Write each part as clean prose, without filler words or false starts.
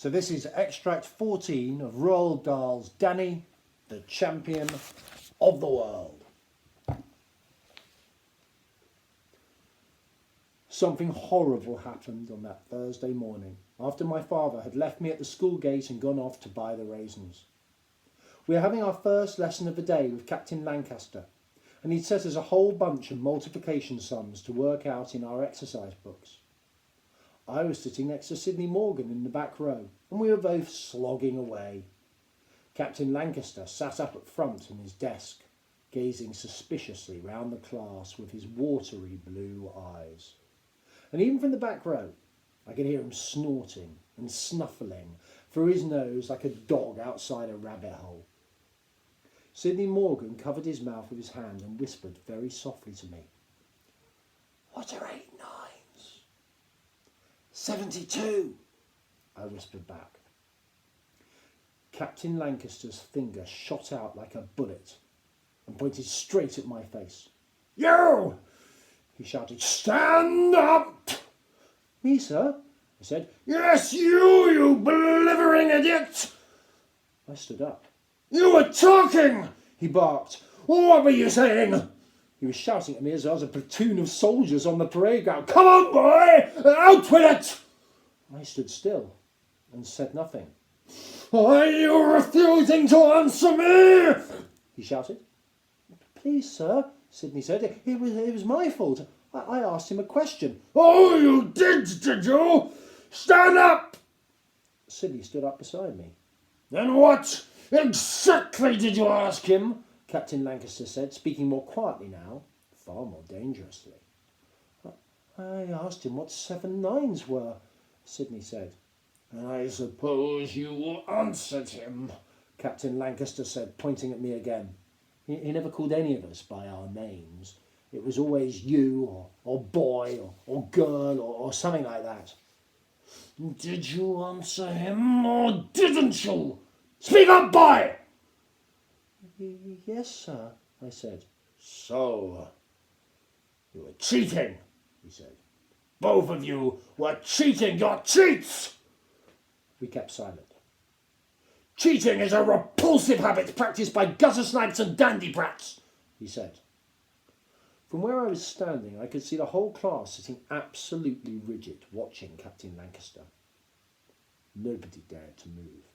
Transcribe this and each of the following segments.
So this is extract 14 of Roald Dahl's Danny, the Champion of the World. Something horrible happened on that Thursday morning after my father had left me at the school gate and gone off to buy the raisins. We were having our first lesson of the day with Captain Lancaster, and he'd set us a whole bunch of multiplication sums to work out in our exercise books. I was sitting next to Sydney Morgan in the back row, and we were both slogging away. Captain Lancaster sat up at front in his desk, gazing suspiciously round the class with his watery blue eyes. And even from the back row, I could hear him snorting and snuffling through his nose like a dog outside a rabbit hole. Sydney Morgan covered his mouth with his hand and whispered very softly to me, "What are 8 nines?" 72, I whispered back. Captain Lancaster's finger shot out like a bullet and pointed straight at my face. "You!" he shouted. "Stand up!" "Me, sir?" I said. "Yes, you blithering idiot!" I stood up. "You were talking!" he barked. "What were you saying?" He was shouting at me as I was a platoon of soldiers on the parade ground. "Come on, boy! Out with it!" I stood still and said nothing. "Are you refusing to answer me?" he shouted. "Please, sir," Sydney said. It was my fault. I asked him a question." "Oh, you did you? Stand up!" Sydney stood up beside me. "And what exactly did you ask him?" Captain Lancaster said, speaking more quietly now, far more dangerously. "I asked him what 7 nines were," Sydney said. "I suppose you answered him," Captain Lancaster said, pointing at me again. He never called any of us by our names. It was always you, or boy, or girl, or something like that. "Did you answer him, or didn't you? Speak up, boy!" "Yes, sir," I said. "So, you were cheating," he said. "Both of you were cheating. You're cheats!" We kept silent. "Cheating is a repulsive habit practised by gutter snipes and dandy brats," he said. From where I was standing, I could see the whole class sitting absolutely rigid, watching Captain Lancaster. Nobody dared to move.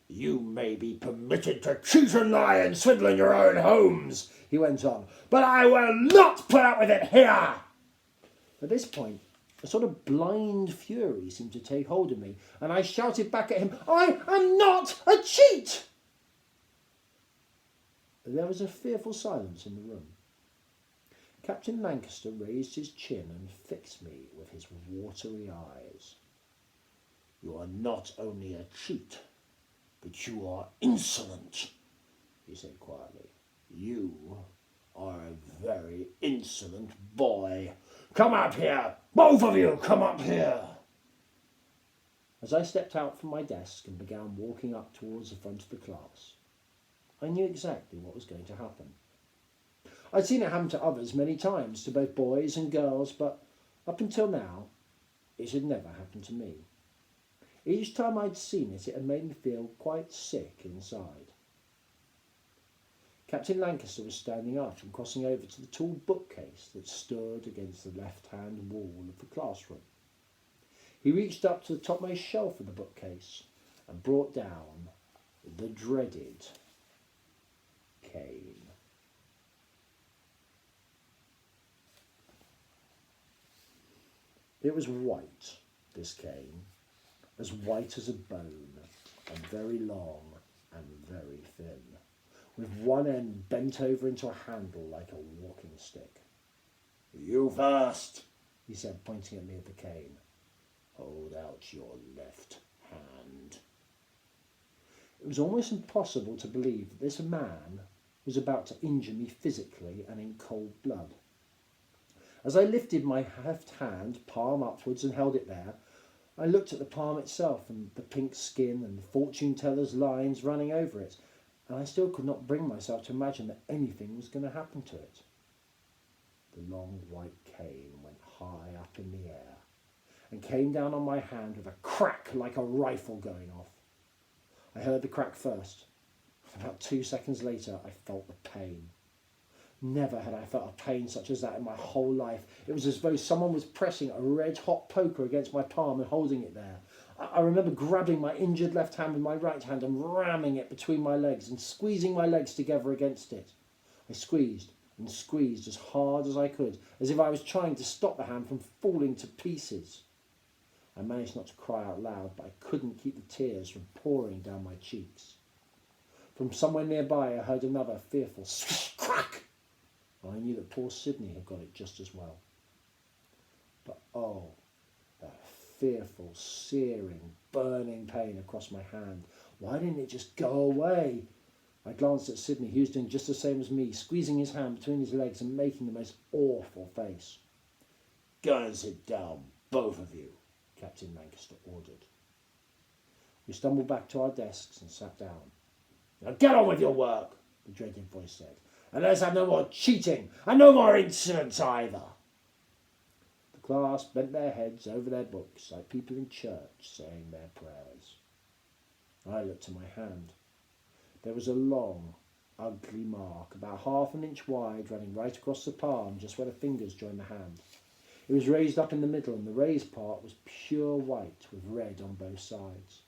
"You may be permitted to cheat and lie and swindle in your own homes," he went on, "but I will not put up with it here." At this point, a sort of blind fury seemed to take hold of me, and I shouted back at him, "I am not a cheat!" There was a fearful silence in the room. Captain Lancaster raised his chin and fixed me with his watery eyes. "You are not only a cheat, but you are insolent," he said quietly. "You are a very insolent boy. Come up here! Both of you, come up here!" As I stepped out from my desk and began walking up towards the front of the class, I knew exactly what was going to happen. I'd seen it happen to others many times, to both boys and girls, but up until now, it had never happened to me. Each time I'd seen it, it had made me feel quite sick inside. Captain Lancaster was standing up and crossing over to the tall bookcase that stood against the left-hand wall of the classroom. He reached up to the topmost shelf of the bookcase and brought down the dreaded cane. It was white, this cane, as white as a bone, and very long and very thin, with one end bent over into a handle like a walking stick. "You first," he said, pointing at me with the cane. "Hold out your left hand." It was almost impossible to believe that this man was about to injure me physically and in cold blood. As I lifted my left hand, palm upwards, and held it there, I looked at the palm itself and the pink skin and the fortune teller's lines running over it, and I still could not bring myself to imagine that anything was going to happen to it. The long white cane went high up in the air, and came down on my hand with a crack like a rifle going off. I heard the crack first. About 2 seconds later, I felt the pain. Never had I felt a pain such as that in my whole life. It was as though someone was pressing a red-hot poker against my palm and holding it there. I remember grabbing my injured left hand with my right hand and ramming it between my legs and squeezing my legs together against it. I squeezed and squeezed as hard as I could, as if I was trying to stop the hand from falling to pieces. I managed not to cry out loud, but I couldn't keep the tears from pouring down my cheeks. From somewhere nearby I heard another fearful swish crack. I knew that poor Sydney had got it just as well. But oh, that fearful, searing, burning pain across my hand. Why didn't it just go away? I glanced at Sydney. He was doing just the same as me, squeezing his hand between his legs and making the most awful face. Go and sit down, both of you, Captain Lancaster ordered. We stumbled back to our desks and sat down. Now get on with your work, the dreaded voice said. And let's have no more cheating, and no more insolence either. The class bent their heads over their books like people in church saying their prayers. I looked at my hand. There was a long, ugly mark, about 1/2 inch wide, running right across the palm, just where the fingers joined the hand. It was raised up in the middle, and the raised part was pure white with red on both sides.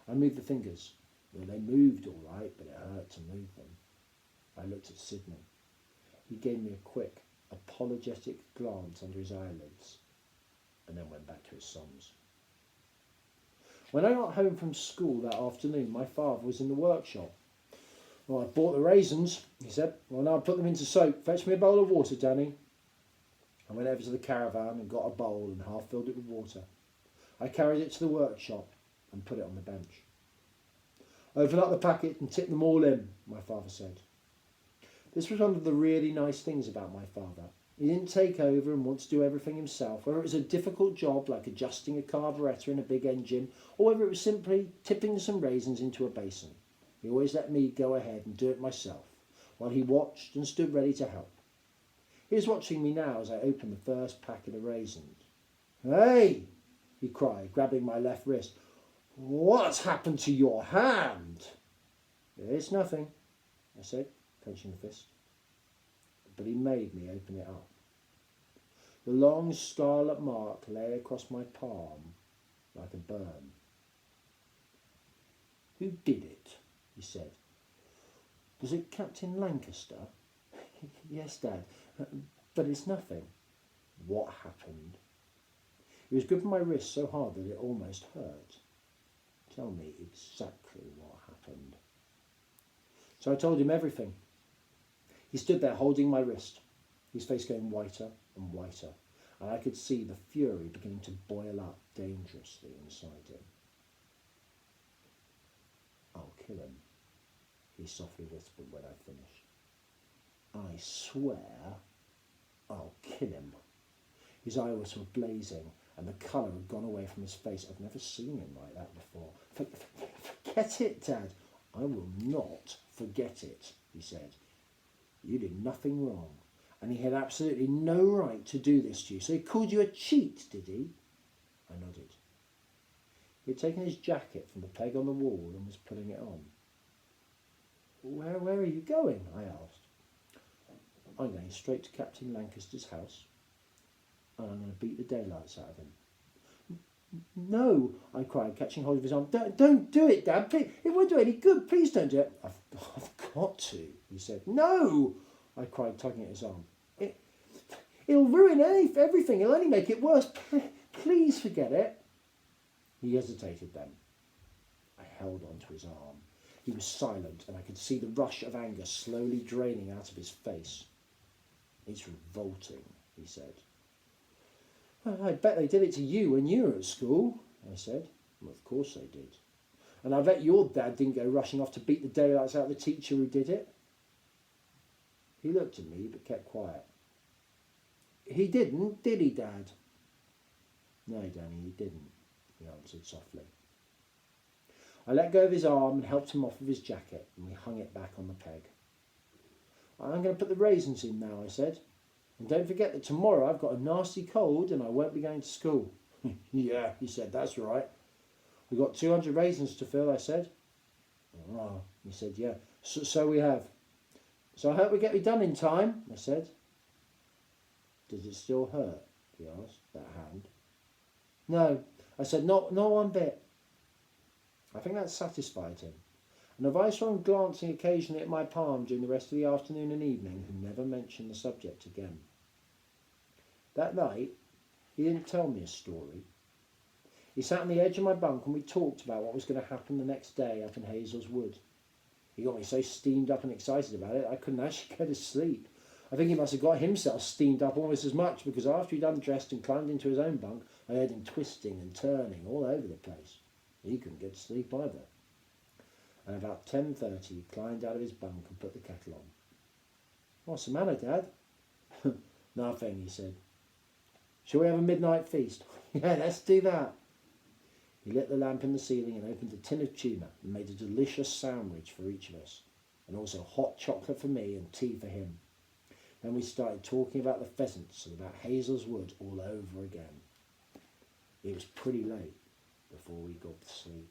I moved the fingers. Well, they moved all right, but it hurt to move them. I looked at Sydney. He gave me a quick, apologetic glance under his eyelids, and then went back to his songs. When I got home from school that afternoon, my father was in the workshop. Well, I bought the raisins, he said. Well, now I'll put them into soak. Fetch me a bowl of water, Danny. I went over to the caravan and got a bowl and half filled it with water. I carried it to the workshop and put it on the bench. Open up the packet and tip them all in, my father said. This was one of the really nice things about my father. He didn't take over and want to do everything himself, whether it was a difficult job like adjusting a carburettor in a big engine, or whether it was simply tipping some raisins into a basin. He always let me go ahead and do it myself, while he watched and stood ready to help. He was watching me now as I opened the first packet of raisins. Hey, he cried, grabbing my left wrist. What's happened to your hand? It's nothing, I said, clenching the fist. But he made me open it up. The long scarlet mark lay across my palm like a burn. Who did it? He said. Was it Captain Lancaster? Yes, Dad, but it's nothing. What happened? He was gripping my wrist so hard that it almost hurt. Tell me exactly what happened. So I told him everything. He stood there holding my wrist, his face going whiter and whiter, and I could see the fury beginning to boil up dangerously inside him. I'll kill him, he softly whispered when I finished. I swear I'll kill him. His eyes were blazing and the colour had gone away from his face. I've never seen him like that before. Forget it, Dad. I will not forget it, he said. You did nothing wrong, and he had absolutely no right to do this to you. So he called you a cheat, did he? I nodded. He had taken his jacket from the peg on the wall and was putting it on. Where are you going? I asked. I'm going straight to Captain Lancaster's house, and I'm going to beat the daylights out of him. No, I cried, catching hold of his arm. Don't do it, Dad. Please, it won't do any good. Please don't do it. I've got to, he said. No, I cried, tugging at his arm. It'll ruin everything. It'll only make it worse. Please forget it. He hesitated then. I held on to his arm. He was silent, and I could see the rush of anger slowly draining out of his face. It's revolting, he said. I bet they did it to you when you were at school, I said. Well, of course they did. And I bet your dad didn't go rushing off to beat the daylights out of the teacher who did it. He looked at me but kept quiet. He didn't, did he, Dad? No, Danny, he didn't, he answered softly. I let go of his arm and helped him off with his jacket, and we hung it back on the peg. I'm going to put the raisins in now, I said. And don't forget that tomorrow I've got a nasty cold and I won't be going to school. Yeah, he said, that's right. We've got 200 raisins to fill, I said. Oh, he said, yeah, so we have. So I hope we get it done in time, I said. Does it still hurt? He asked, that hand. No, I said, not one bit. I think that satisfied him. And if I saw him glancing occasionally at my palm during the rest of the afternoon and evening, he never mentioned the subject again. That night, he didn't tell me a story. He sat on the edge of my bunk and we talked about what was going to happen the next day up in Hazel's Wood. He got me so steamed up and excited about it I couldn't actually go to sleep. I think he must have got himself steamed up almost as much, because after he'd undressed and climbed into his own bunk, I heard him twisting and turning all over the place. He couldn't get to sleep either. And about 10:30 he climbed out of his bunk and put the kettle on. What's the matter, Dad? Nothing, he said. Shall we have a midnight feast? Yeah, let's do that. He lit the lamp in the ceiling and opened a tin of tuna and made a delicious sandwich for each of us, and also hot chocolate for me and tea for him. Then we started talking about the pheasants and about Hazel's Wood all over again. It was pretty late before we got to sleep.